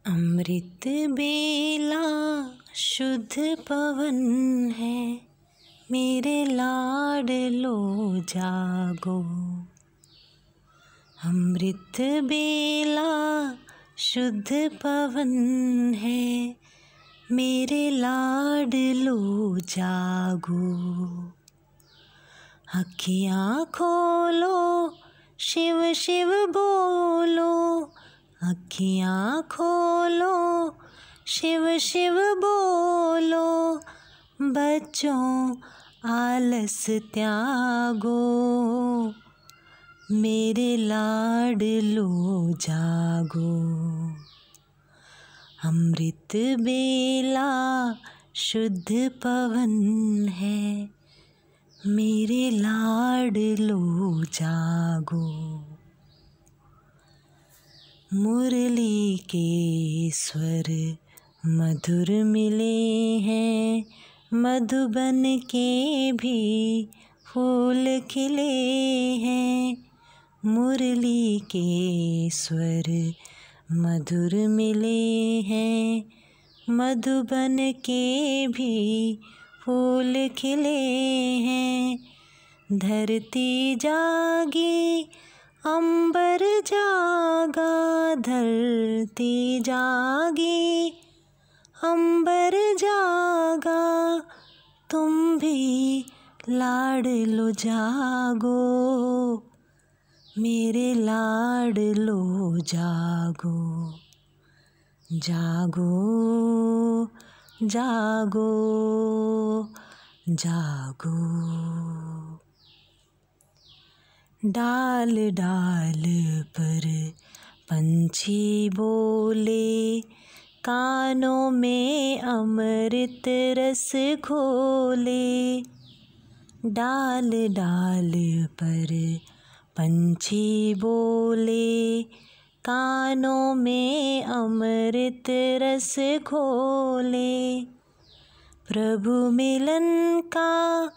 अमृत बेला शुद्ध पवन है, मेरे लाडलो जागो। अमृत बेला शुद्ध पवन है, मेरे लाडलो जागो। अखियाँ खोलो शिव शिव बोलो, अखियाँ खोलो शिव शिव बोलो। बच्चों आलस त्यागो, मेरे लाडलो जागो। अमृत बेला शुद्ध पवन है, मेरे लाडलो जागो। मुरली के स्वर मधुर मिले हैं, मधुबन के भी फूल खिले हैं। मुरली के स्वर मधुर मिले हैं, मधुबन के भी फूल खिले हैं। धरती जागी अंबर जागा, धरती जागी अंबर जागा। तुम भी लाडलो जागो, मेरे लाडलो जागो। जागो जागो जागो। डाल डाल पर पंछी बोले, कानों में अमृत रस घोले। डाल डाल पर पंछी बोले, कानों में अमृत रस घोले। प्रभु मिलन का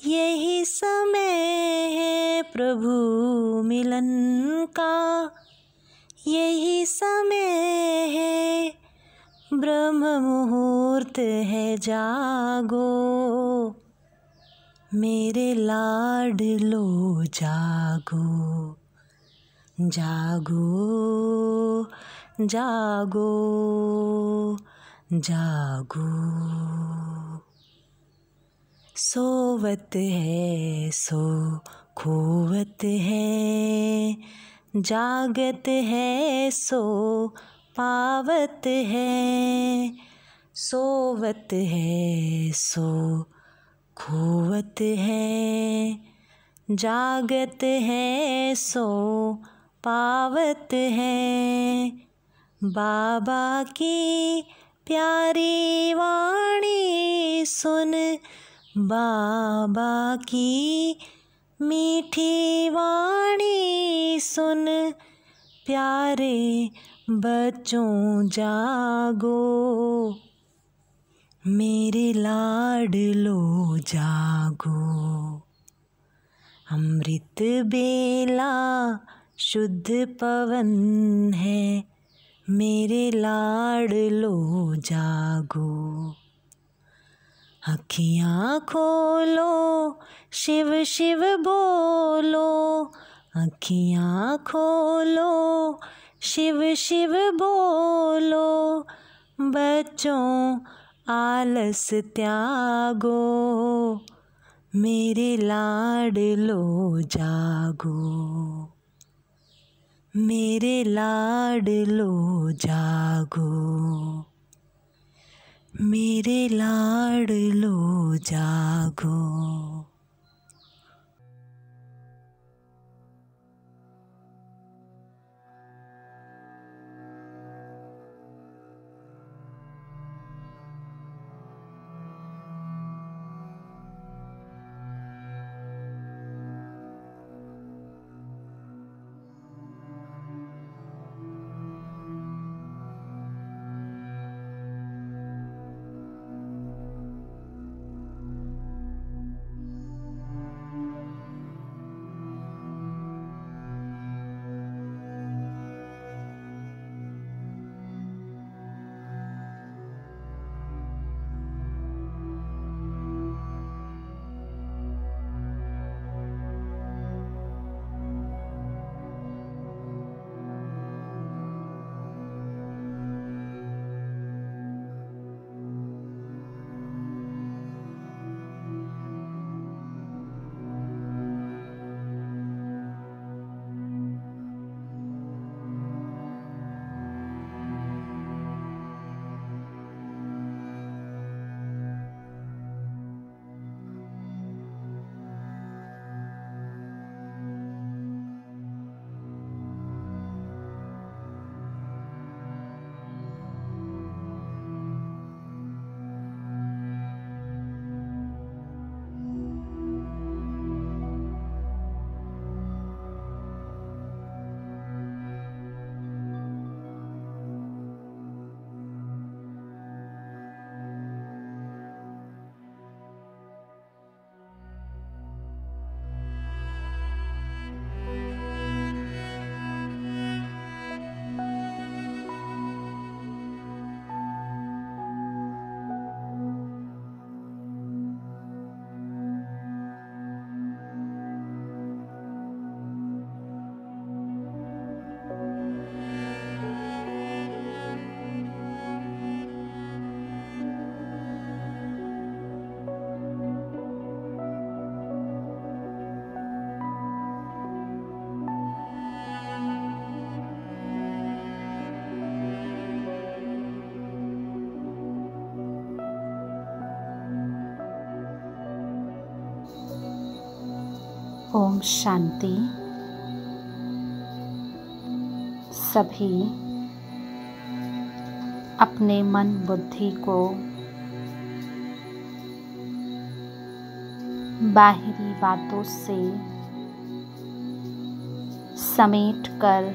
यही समय है, प्रभु मिलन का यही समय है। ब्रह्म मुहूर्त है जागो, मेरे लाडलो जागो। जागो जागो जागो। सोवत है सो खोवत है, जागत है सो पावत है। सोवत है सो खोवत है, जागत है सो पावत है। बाबा की प्यारी वाणी सुन, बाबा की मीठी वाणी सुन। प्यारे बच्चों जागो, मेरे लाडलो जागो। अमृत बेला शुद्ध पवन है, मेरे लाडलो जागो। अखियाँ खोलो शिव शिव बोलो, अखियाँ खोलो शिव शिव बोलो। बच्चों आलस त्यागो, मेरे लाडलो जागो। मेरे लाडलो जागो, मेरे लाडलो जागो। ओम शांति। सभी अपने मन बुद्धि को बाहरी बातों से समेट कर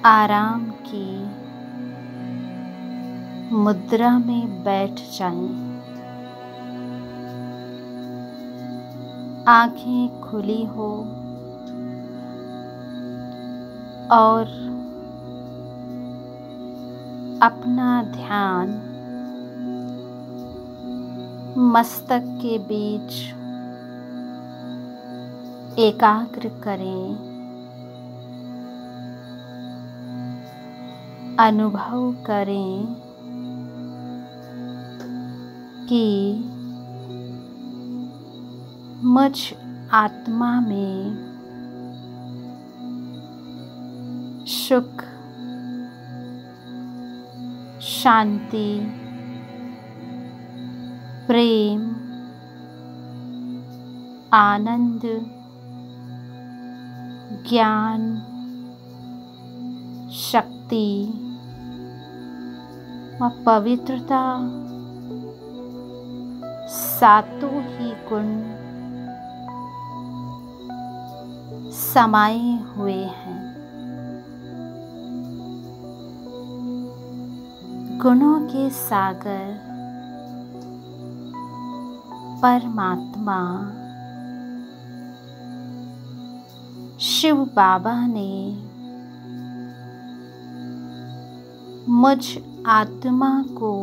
आराम की मुद्रा में बैठ जाएं। आंखें खुली हो और अपना ध्यान मस्तक के बीच एकाग्र करें। अनुभव करें कि मुझ आत्मा में सुख, शांति, प्रेम, आनंद, ज्ञान, शक्ति व पवित्रता सातों ही गुण समाये हुए हैं। गुणों के सागर परमात्मा शिव बाबा ने मुझ आत्मा को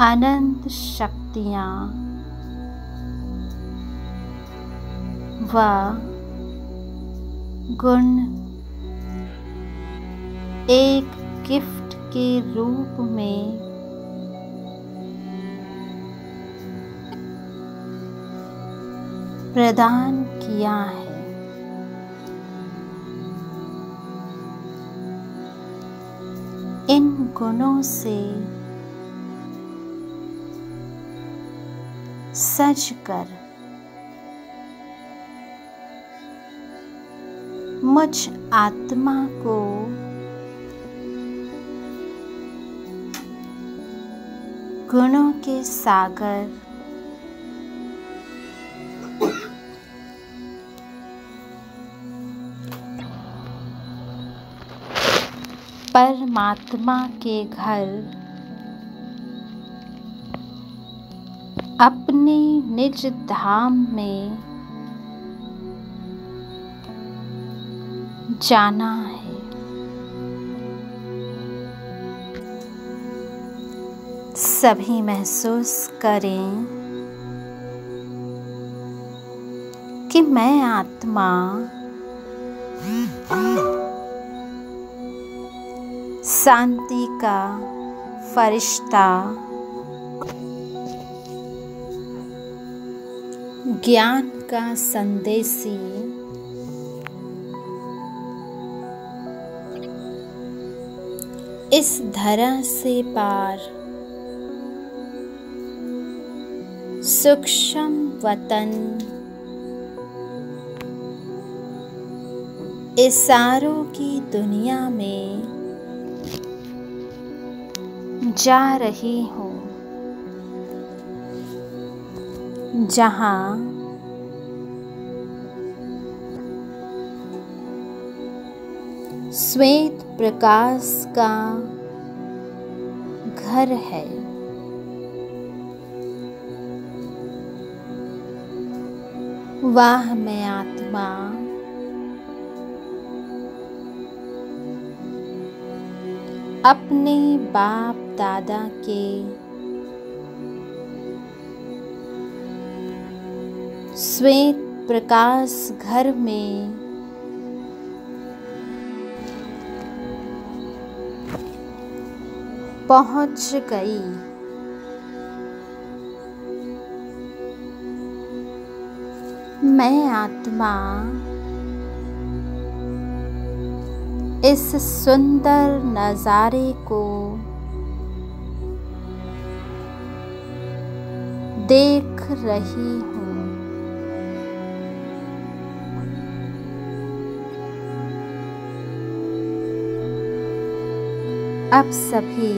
अनंत शक्तियाँ व गुण एक गिफ्ट के रूप में प्रदान किया है। इन गुणों से सजकर मुझ आत्मा को गुणों के सागर परमात्मा के घर अपने निज धाम में जाना है। सभी महसूस करें कि मैं आत्मा शांति का फरिश्ता, ज्ञान का संदेशी, इस धरा से पार सूक्ष्म वतन इशारों की दुनिया में जा रही हूँ, जहाँ श्वेत प्रकाश का घर है। वाह मैं आत्मा अपने बाप दादा के श्वेत प्रकाश घर में पहुंच गई। मैं आत्मा इस सुंदर नज़ारे को देख रही हूँ। अब सभी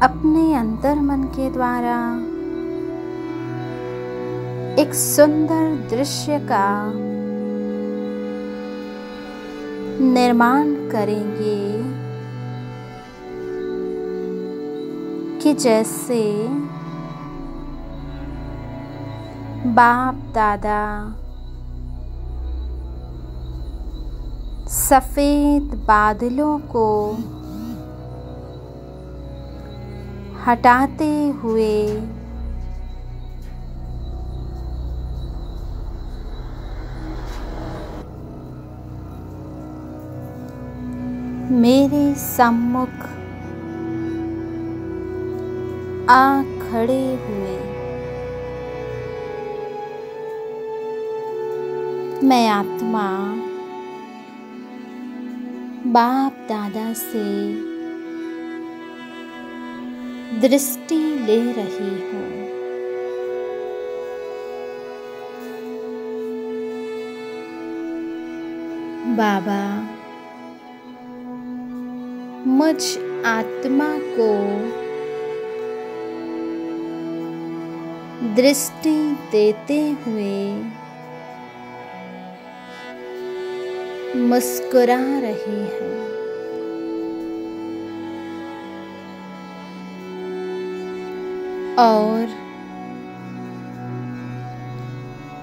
अपने अंतर मन के द्वारा एक सुंदर दृश्य का निर्माण करेंगे कि जैसे बाप दादा सफेद बादलों को हटाते हुए मेरे सम्मुख आ खड़े हुए। मैं आत्मा बाप दादा से दृष्टि ले रही हूँ। बाबा मुझ आत्मा को दृष्टि देते हुए मुस्कुरा रही है। और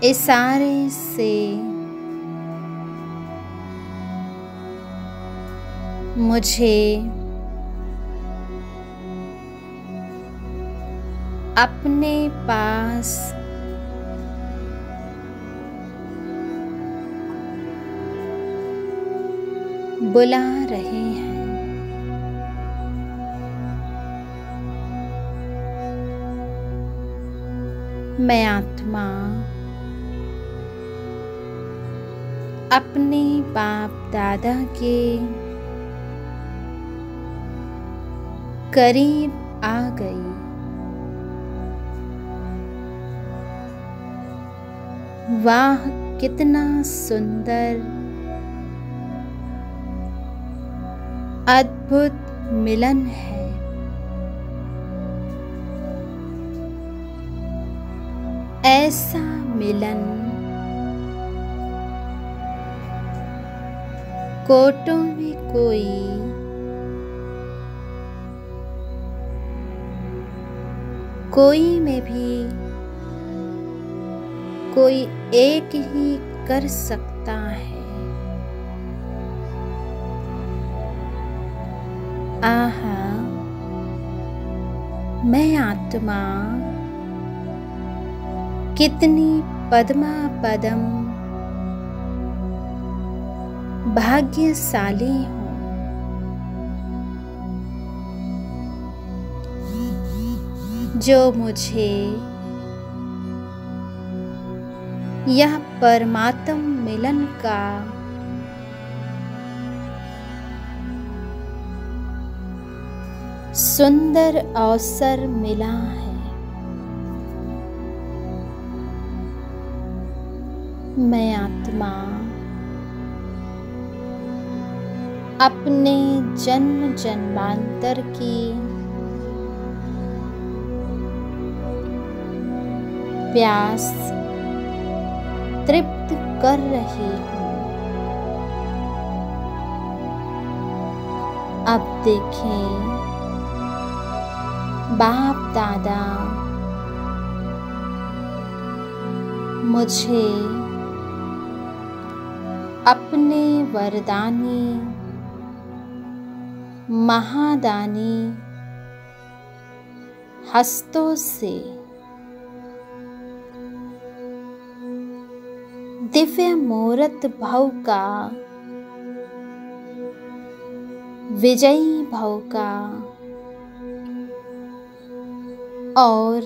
इशारे से मुझे अपने पास बुला रहे हैं। मैं आत्मा अपने बाप दादा के करीब आ गई। वाह कितना सुंदर अद्भुत मिलन है। ऐसा मिलन कोटों में कोई में भी कोई एक ही कर सकता है। आहा, मैं आत्मा कितनी पद्मा पदम भाग्यशाली हूँ। जो मुझे यह परमात्म मिलन का सुंदर अवसर मिला है। मैं आत्मा अपने जन्म जन्मांतर की प्यास तृप्त कर रही हूँ। अब देखें, बाप दादा मुझे अपने वरदानी महादानी हस्तों से दिव्य मूर्त भव का, विजयी भव का और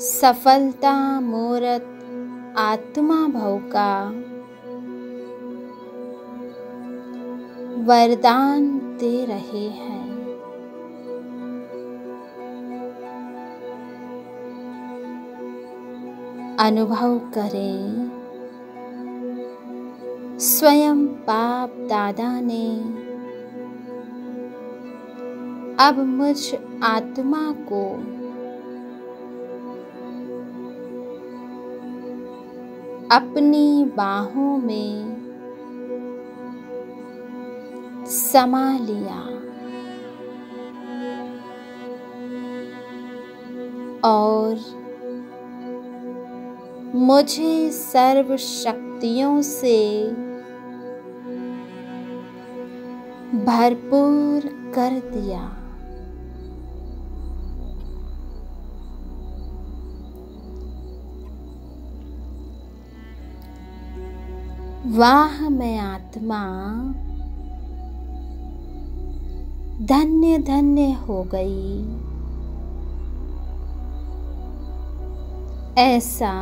सफलता मूर्त आत्मा भव का वरदान दे रहे हैं। अनुभव करें स्वयं बाप दादा ने अब मुझ आत्मा को अपनी बाहों में समा लिया और मुझे सर्व शक्तियों से भरपूर कर दिया। वाह मैं आत्मा धन्य धन्य हो गई। ऐसा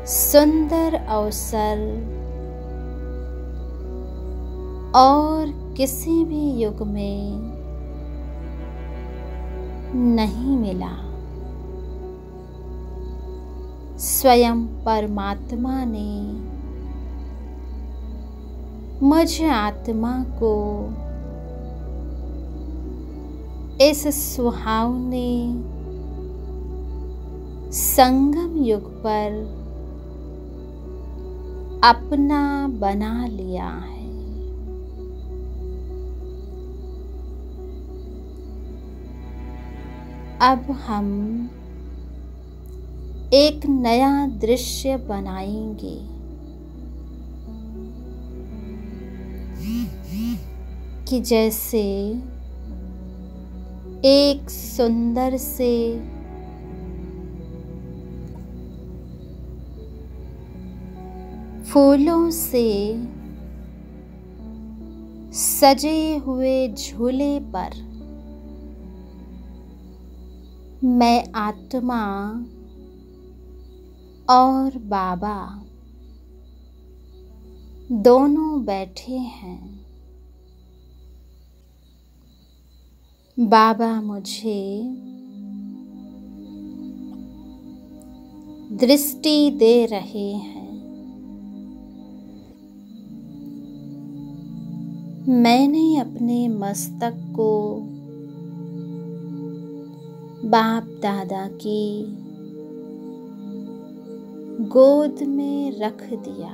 सुंदर अवसर और किसी भी युग में नहीं मिला। स्वयं परमात्मा ने मुझ आत्मा को इस सुहावने संगम युग पर अपना बना लिया है। अब हम एक नया दृश्य बनाएंगे। कि जैसे एक सुंदर से फूलों से सजे हुए झूले पर मैं आत्मा और बाबा दोनों बैठे हैं। बाबा मुझे दृष्टि दे रहे हैं। मैंने अपने मस्तक को बाप दादा की गोद में रख दिया।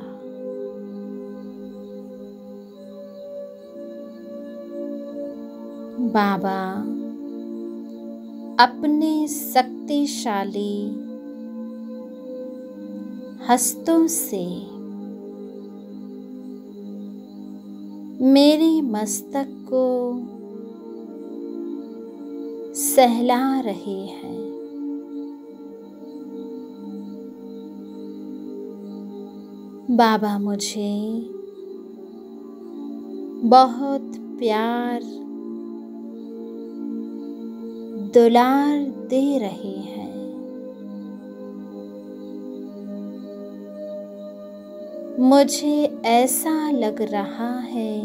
बाबा अपने शक्तिशाली हस्तों से मेरे मस्तक को सहला रहे हैं। बाबा मुझे बहुत प्यार दुलार दे रहे हैं। मुझे ऐसा लग रहा है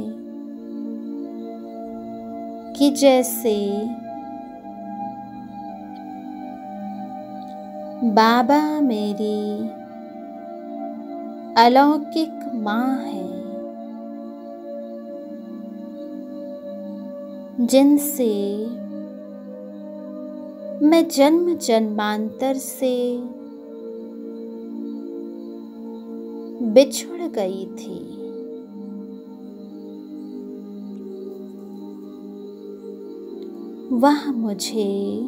कि जैसे बाबा मेरी अलौकिक माँ है, जिनसे मैं जन्म जन्मांतर से बिछुड़ गई थी। वह मुझे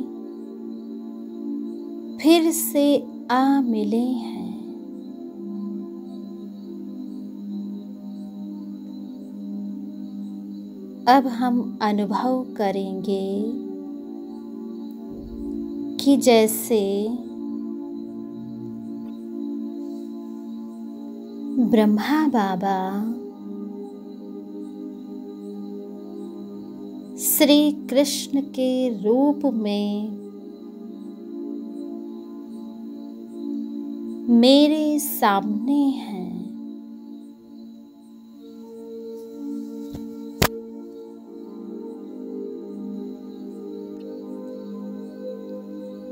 फिर से आ मिले हैं। अब हम अनुभव करेंगे कि जैसे ब्रह्मा बाबा श्री कृष्ण के रूप में मेरे सामने हैं।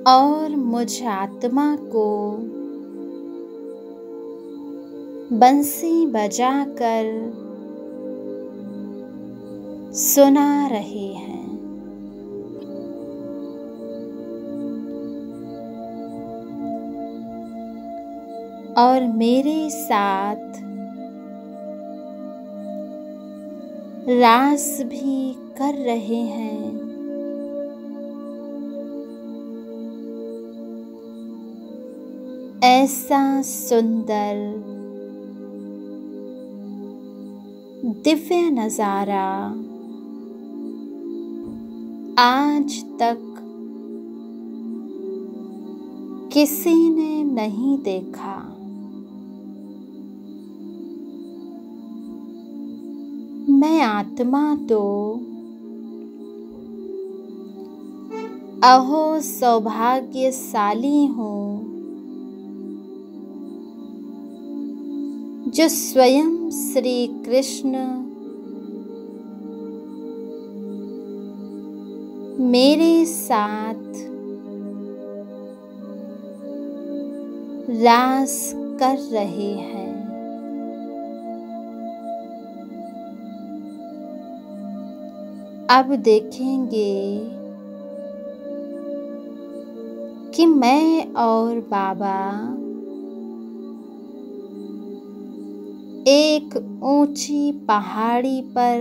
और मुझ आत्मा को बंसी बजाकर सुना रहे हैं। और मेरे साथ रास भी कर रहे हैं। ऐसा सुंदर दिव्य नजारा आज तक किसी ने नहीं देखा। मैं आत्मा तो अहो सौभाग्यशाली हूँ जो स्वयं श्री कृष्ण मेरे साथ रास कर रहे हैं। अब देखेंगे कि मैं और बाबा एक ऊंची पहाड़ी पर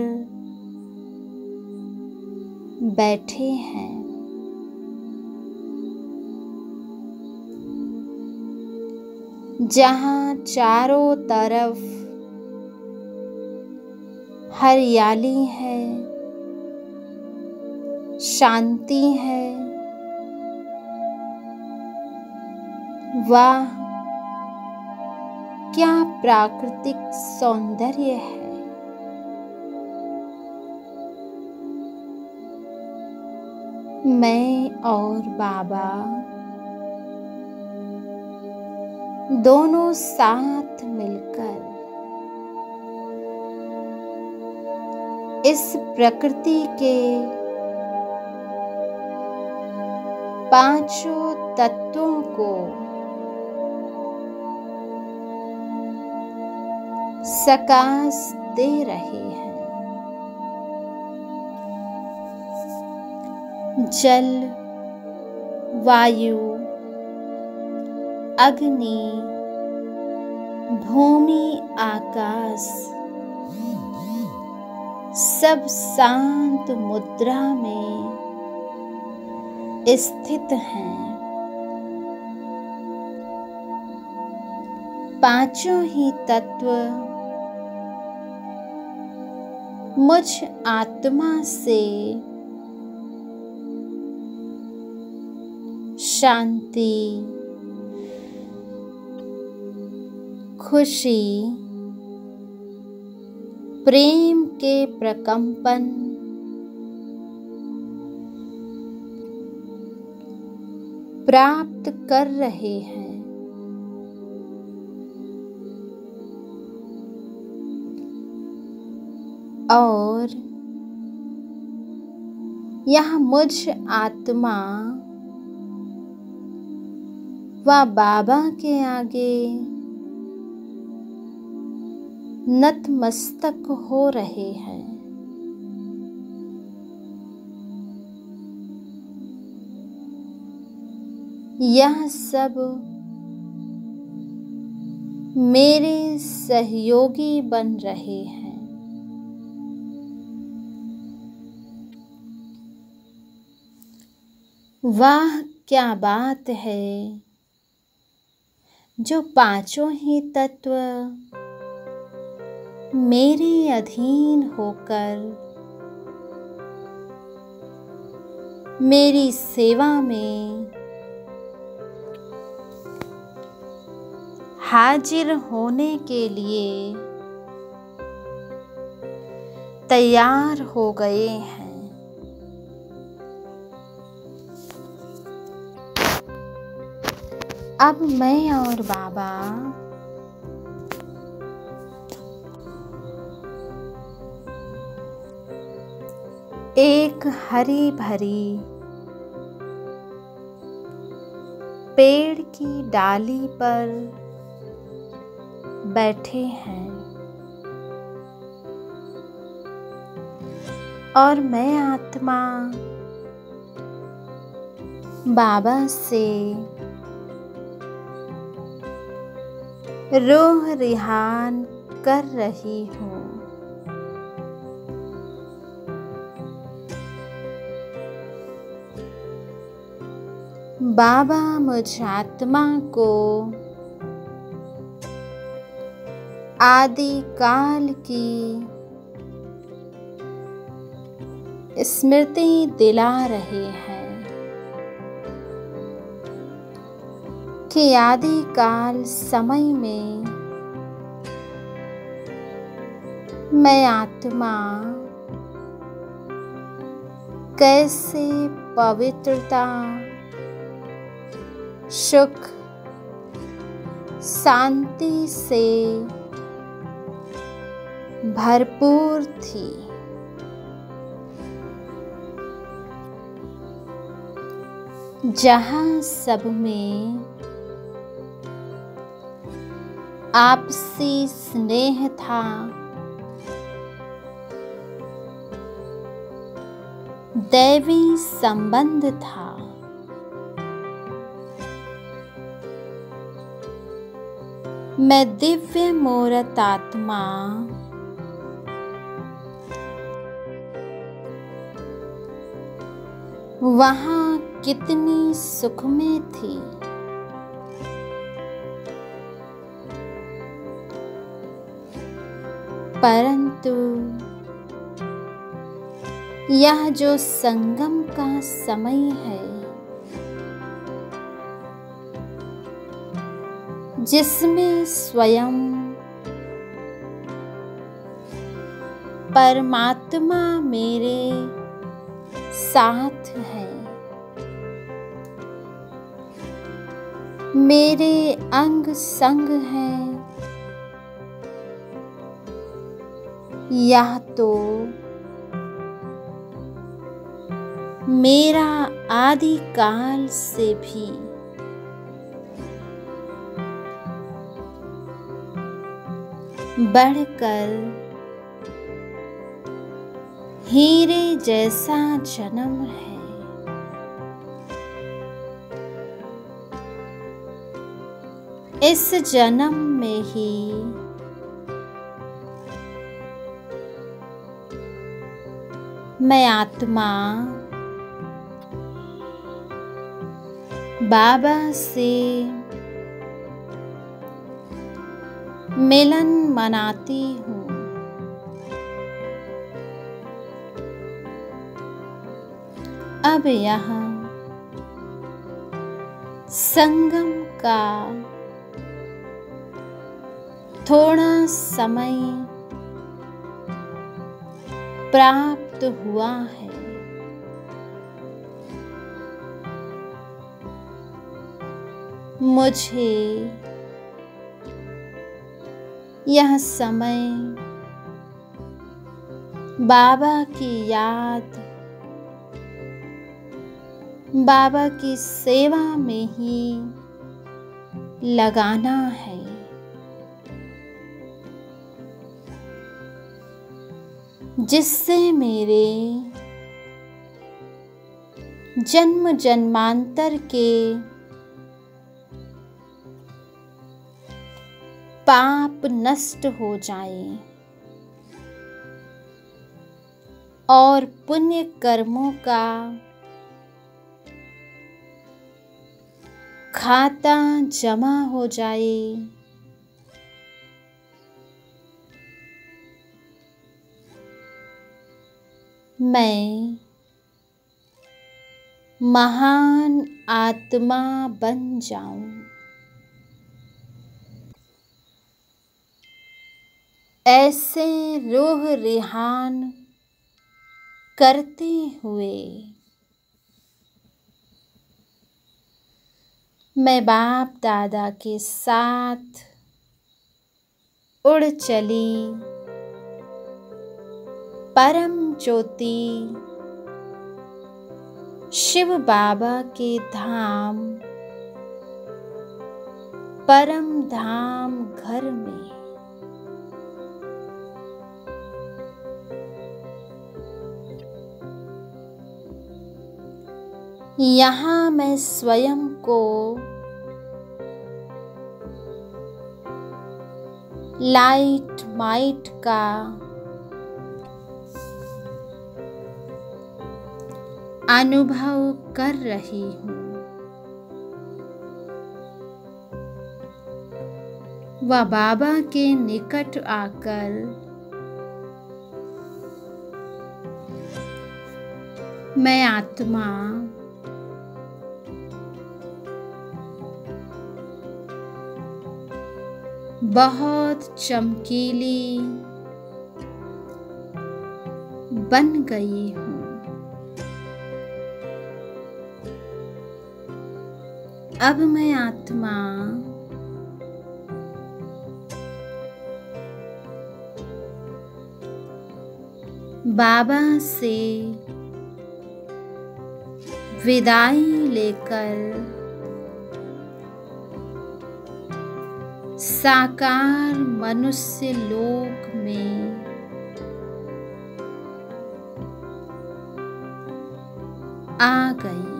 बैठे हैं। जहाँ चारों तरफ हरियाली है, शांति है। वाह, क्या प्राकृतिक सौंदर्य है। मैं और बाबा दोनों साथ मिलकर इस प्रकृति के पांचों तत्वों को सकाश दे रहे हैं। जल, वायु, अग्नि, भूमि, आकाश सब शांत मुद्रा में स्थित हैं। पांचों ही तत्व मुझ आत्मा से शांति, खुशी, प्रेम के प्रकंपन प्राप्त कर रहे हैं। और यह मुझ आत्मा व बाबा के आगे नतमस्तक हो रहे हैं। यह सब मेरे सहयोगी बन रहे हैं। वाह, क्या बात है जो पांचों ही तत्व मेरे अधीन होकर मेरी सेवा में हाजिर होने के लिए तैयार हो गए हैं। अब मैं और बाबा एक हरी भरी पेड़ की डाली पर बैठे हैं और मैं आत्मा बाबा से रूह रिहान कर रही हूँ। बाबा मुझ आत्मा को आदि काल की स्मृति दिला रहे हैं कि आदि काल समय में मैं आत्मा कैसे पवित्रता, सुख, शांति से भरपूर थी। जहाँ सब में आपसी स्नेह था, दैवी संबंध था, मैं दिव्य मूर्त आत्मा वहाँ कितनी सुख में थी। परंतु यह जो संगम का समय है, जिसमें स्वयं परमात्मा मेरे साथ है, मेरे अंग संग है, यह तो मेरा आदि काल से भी बढ़कर हीरे जैसा जन्म है। इस जन्म में ही मैं आत्मा बाबा से मिलन मनाती हूँ। अब यह संगम का थोड़ा समय प्राप्त हुआ है। मुझे यह समय बाबा की याद, बाबा की सेवा में ही लगाना है। जिससे मेरे जन्म जन्मांतर के पाप नष्ट हो जाए और पुण्य कर्मों का खाता जमा हो जाए। मैं महान आत्मा बन जाऊं। ऐसे रूह रिहान करते हुए मैं बाप दादा के साथ उड़ चली परम ज्योति शिव बाबा के धाम परम धाम घर में यहाँ मैं स्वयं को लाइट माइट का अनुभव कर रही हूँ। वह बाबा के निकट आकर मैं आत्मा बहुत चमकीली बन गई हूँ। अब मैं आत्मा बाबा से विदाई लेकर साकार मनुष्य लोक में आ गई।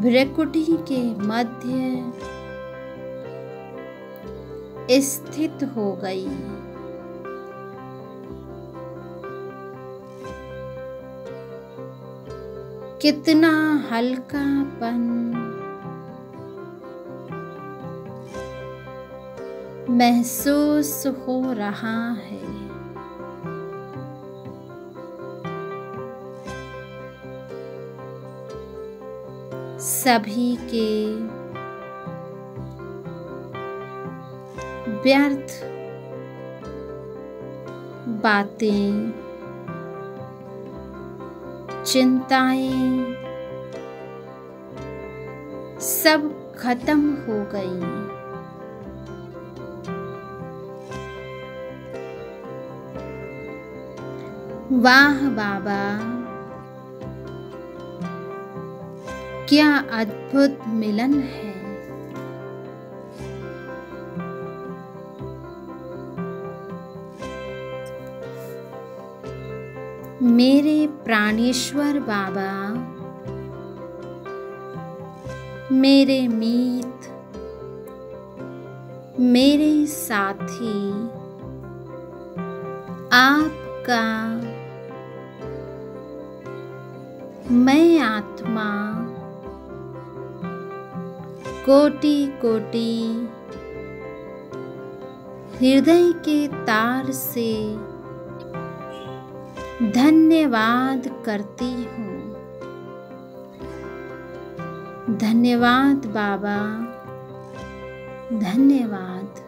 भ्रकुटी के मध्य स्थित हो गई। कितना हल्कापन महसूस हो रहा है। सभी के व्यर्थ बातें, चिंताएं सब खत्म हो गई। वाह बाबा, क्या अद्भुत मिलन है। मेरे प्राणेश्वर बाबा, मेरे मीत, मेरे साथी, आपका मैं आत्मा कोटि कोटि हृदय के तार से धन्यवाद करती हूँ। धन्यवाद बाबा, धन्यवाद।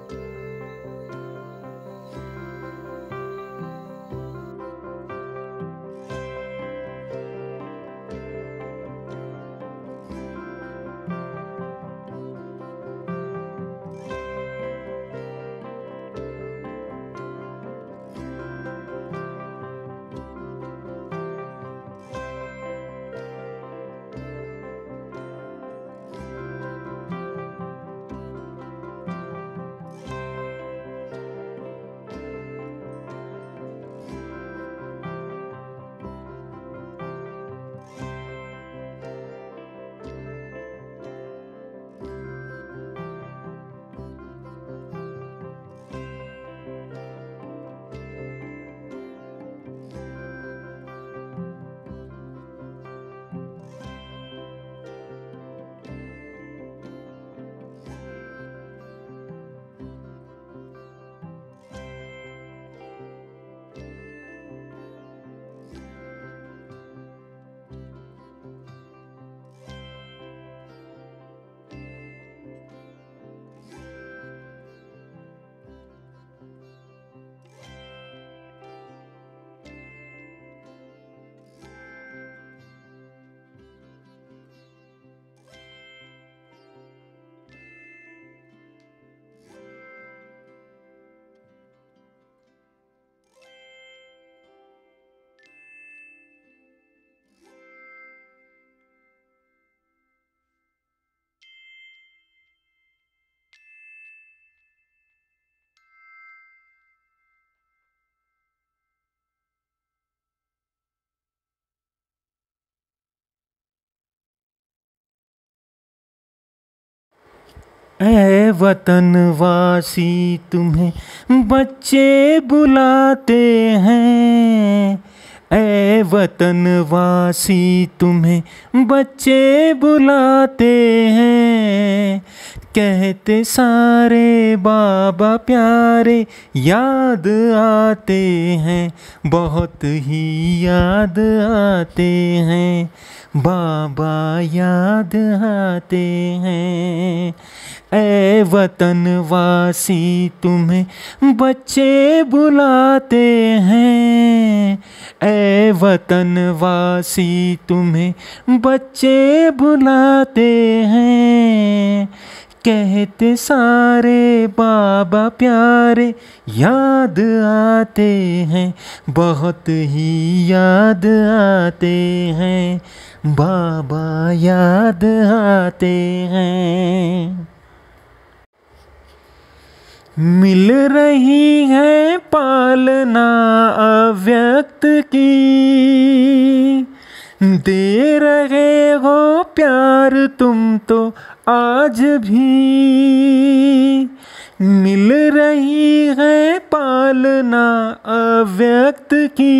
ऐ वतनवासी तुम्हें बच्चे बुलाते हैं, ऐ वतनवासी तुम्हें बच्चे बुलाते हैं। कहते सारे बाबा प्यारे याद आते हैं, बहुत ही याद आते हैं, बाबा याद आते हैं। ऐ वतनवासी तुम्हें बच्चे बुलाते हैं, ऐ वतनवासी तुम्हें बच्चे बुलाते हैं। कहते सारे बाबा प्यारे याद आते हैं, बहुत ही याद आते हैं, बाबा याद आते हैं। मिल रही है पालना अव्यक्त की, दे रहे हो प्यार तुम तो आज भी। मिल रही है पालना अव्यक्त की,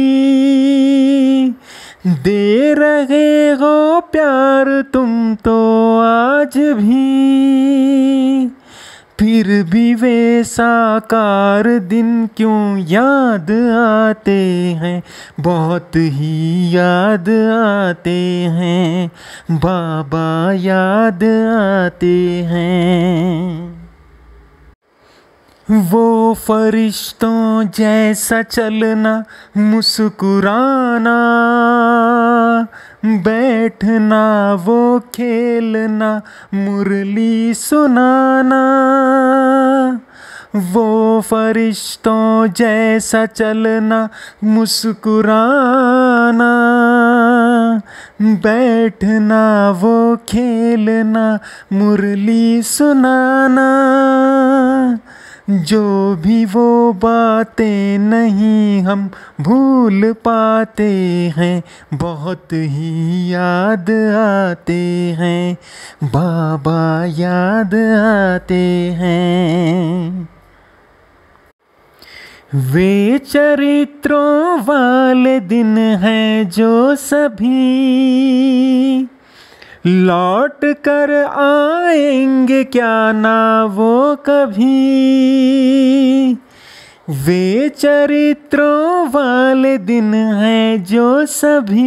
दे रहे हो प्यार तुम तो आज भी। फिर भी वे साकार दिन क्यों याद आते हैं, बहुत ही याद आते हैं, बाबा याद आते हैं। वो फरिश्तों जैसा चलना, मुस्कुराना, बैठना, वो खेलना, मुरली सुनाना। वो फरिश्तों जैसा चलना, मुस्कुराना, बैठना, वो खेलना, मुरली सुनाना। जो भी वो बातें नहीं हम भूल पाते हैं, बहुत ही याद आते हैं, बाबा याद आते हैं। वे चरित्रों वाले दिन हैं जो सभी लौट कर आएंगे क्या ना वो कभी। वे चरित्रों वाले दिन हैं जो सभी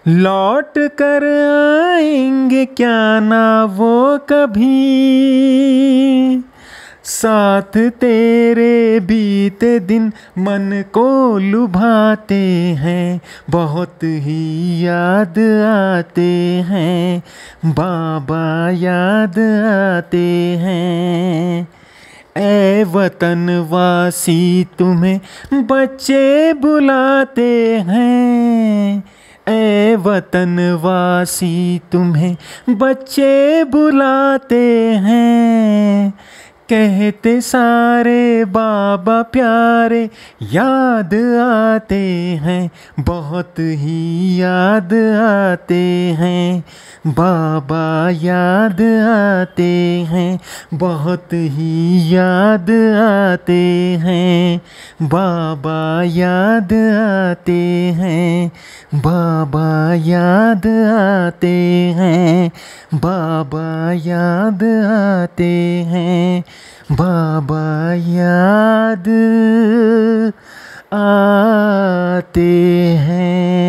लौट कर आएंगे क्या ना वो कभी। साथ तेरे बीते दिन मन को लुभाते हैं, बहुत ही याद आते हैं, बाबा याद आते हैं। ऐ वतनवासी तुम्हें बच्चे बुलाते हैं, ऐ वतनवासी तुम्हें बच्चे बुलाते हैं। कहते सारे बाबा प्यारे याद आते हैं, बहुत ही याद आते हैं, बाबा याद आते हैं, बहुत ही याद आते हैं, बाबा याद आते हैं, बाबा याद आते हैं, बाबा याद आते हैं, बाबा याद आते हैं।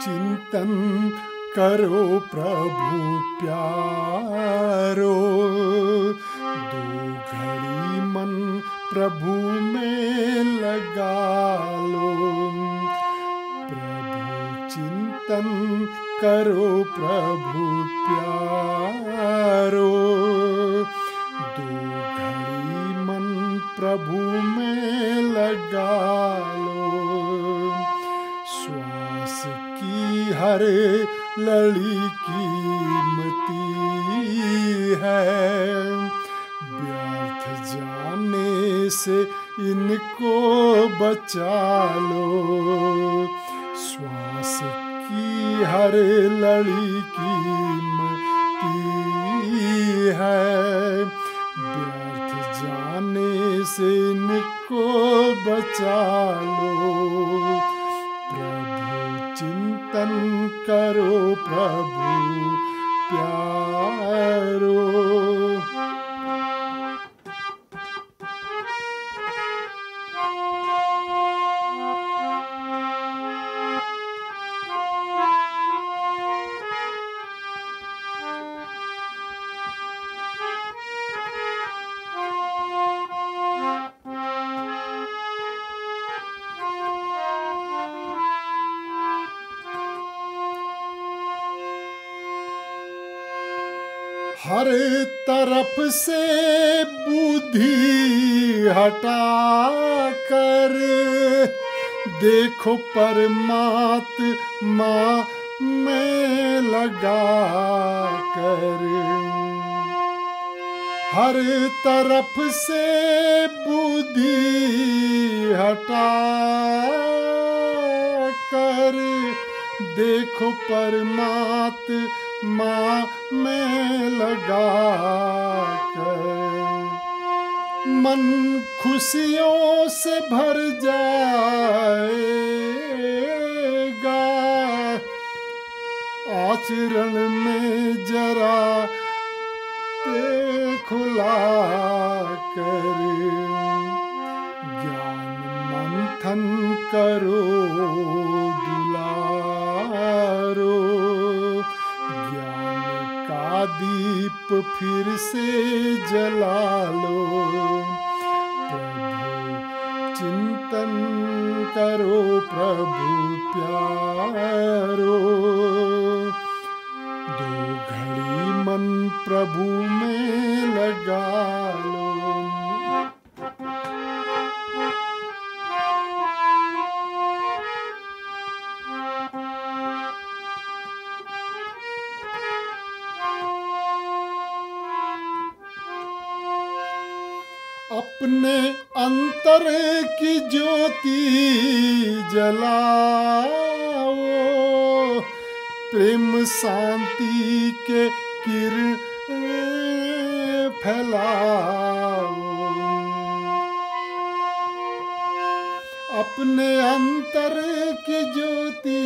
चिंतन करो प्रभु प्यारो, दो घड़ी मन प्रभु में लगा लो। प्रभु चिंतन करो प्रभु प्यारो, दो घड़ी मन प्रभु में लगा लो। श्वास की हर लड़ी कीमती है, व्यर्थ जाने से इनको बचा लो। श्वास की हर लड़ी कीमती है, व्यर्थ जाने से इनको बचा लो। प्रभु चिंतन करो प्रभु प्यारो। हर तरफ से बुद्धि हटा कर देखो परमात्मा में लगा कर। हर तरफ से बुद्धि हटा कर देखो परमात्मा में लगा कर। मन खुशियों से भर जाएगा, आचरण में जरा खुला कर। ज्ञान मंथन करो दुलारो, ज्ञान का दीप फिर से जला लो। प्रभु चिंतन करो प्रभु प्यारो, दो घड़ी मन प्रभु में लगा लो। अपने अंतर की ज्योति जलाओ, प्रेम शांति के किरण फैलाओ। अपने अंतर की ज्योति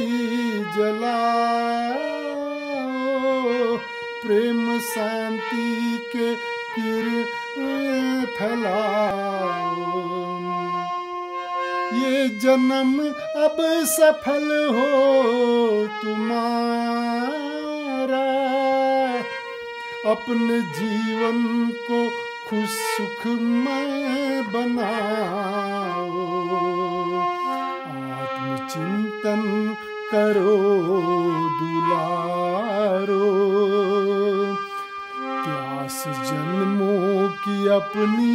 जलाओ, प्रेम शांति के किरण फैलाओ। ये जन्म अब सफल हो तुम्हारा, अपने जीवन को खुश सुखमय बनाओ। आत्मचिंतन करो दुलारो, प्यास जन्मों की अपनी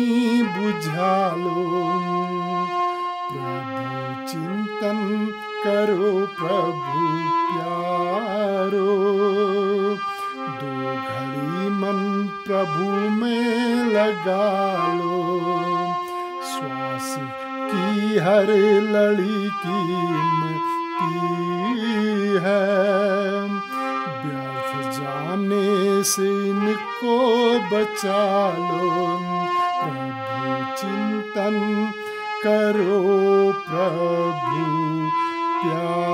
बुझा लो। प्रभु चिंतन करो प्रभु प्यारो, दो घड़ी मन प्रभु में लगा लो। श्वास की हर लड़ी कीमती है, व्यर्थ जाने से इनको बचा लो। प्रभु चिंतन करो प्रभु प्यारो।